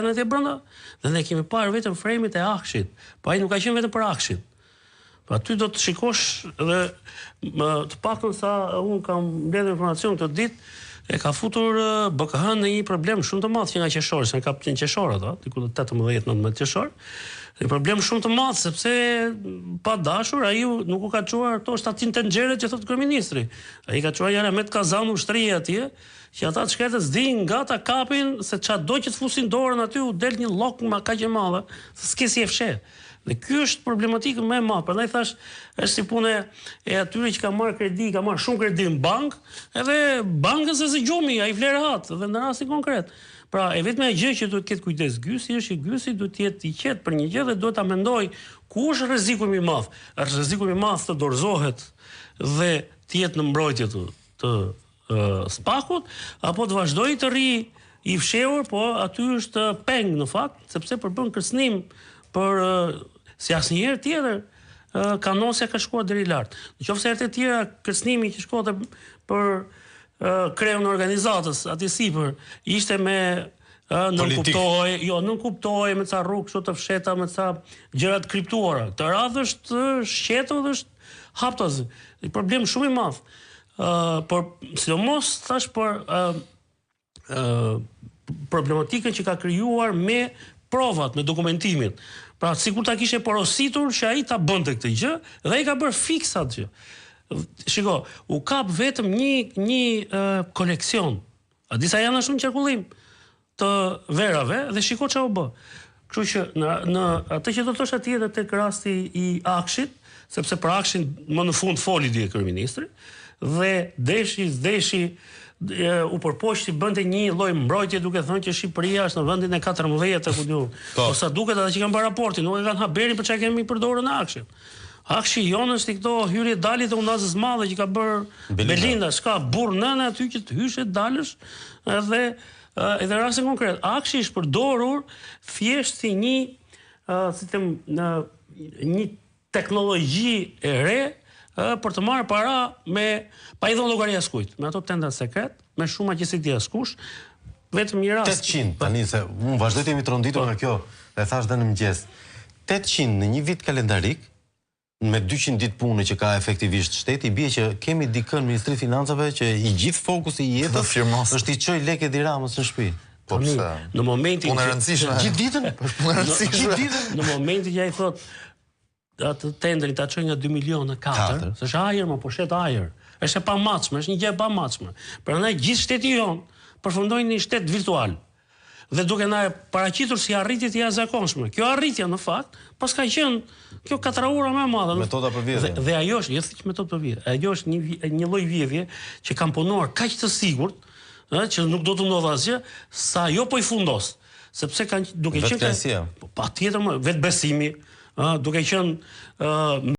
në të brenda, dhe ne kemi parë vetëm fremit e Akshit, po ai nuk ka qenë vetëm për Akshin. Po aty do të shikosh dhe të paktën sa unë kam mbledhur informacion këtë ditë, e ka futur BKH në një problem shumë të madh që nga qershori, se ka qenë qershor ato, diku 18-19 qershor. Një problem shumë të madh sepse pa dashur ai nuk u ka çuar ato 700 tenxhere që thotë kryeministri. Ai ka çuar janë me të kazanu ushtria atje, që ata të shkretës din nga ta kapin se çado që të fusin dorën aty u del një llok më kaq e madhe, se s'ke si e fsheh. Dhe ky është problematikë më e madhe. Prandaj thash, është si punë e atyre që ka marrë kredi, ka marrë shumë kredi në bankë, edhe bankës e gjumi, ai vlerë hat, dhe në rastin konkret. Pra, e vetme gjë që duhet të ketë kujdes Gysi është që Gysi duhet të jetë i qetë për një gjë dhe duhet ta mendoj ku është rreziku më i madh. Është rreziku më i madh të dorëzohet dhe të jetë në mbrojtje të spakut, apo të vazhdojë të rri i fshehur, po aty është peng në fakt, sepse përbën kërcënim për si asnjëherë tjetër kanosja ka shkuar deri lart. Nëse herë të tjera kërcënimi që shkonte për kreun e organizatës aty sipër ishte me nuk kuptohej me ca rrugë kështu të fsheta, me ca gjëra të kriptuara. Këtë radhë është shqetur dhe është haptos. Një problem shumë i madh. Por sidomos thash për problematikën që ka krijuar me provat, me dokumentimin. Pra, sikur ta kishe porositur që ai ta bënte këtë gjë dhe ai ka bërë fikse atë gjë. Shiko, u kap vetëm një koleksion. A disa janë shumë qarkullim të verave dhe shiko çfarë u bë. Kështu që në atë që do të thosh atje edhe tek rasti i Akshit, sepse për Akshin më në fund foli dje kryeministri dhe deshi u përpoqti bënte një lloj mbrojtje duke thënë që Shqipëria është në vendin e 14 ku diu. Po sa duket ata që kanë bërë raportin, nuk e kanë haberin për çka kemi përdorur në Akshin. Akshi jonë është i këto hyrje dalit e unazës madhe që ka bërë Belinda, s'ka burr nëna aty që të hysh e dalësh, edhe rastin konkret. Akshi është përdorur thjesht si një teknologji e re për të marrë para pa i dhënë llogari askujt, me ato tenda sekret, me shumë që si di askush, vetëm një rast. 800, tani se unë vazhdoj të jemi tronditur nga kjo, e thash dhe në mëngjes. 800 në një vit kalendarik, me 200 ditë pune që ka efektivisht shteti, bie që kemi dikën Ministri Financave që i gjithë fokusi i jetës është i çoj lekë di Ramës në shtëpi. Po pse? Në momentin punë e rëndësishme. Gjithë ditën? Punë e rëndësishme. Në momentin që ai thotë atë tendrin ta çoj nga 2 milionë 4, se është ajër, më po shet ajër. Është e pamatshme, është një gjë e pamatshme. Prandaj gjithë shteti jon përfundojnë në një shtet virtual. Dhe duke na paraqitur si arritje të jashtëzakonshme. Kjo arritje në fakt pas ka qenë kjo katraura më e madhe. Metoda për vjedhje. Dhe ajo është, jo thjesht metodë për vjedhje. Ajo është një lloj vjedhje që kanë punuar kaq të sigurt, që nuk do të ndodhë asgjë, sa ajo po i fundos. Sepse kanë duke qenë vetësia. Patjetër, vetë besimi, duke qenë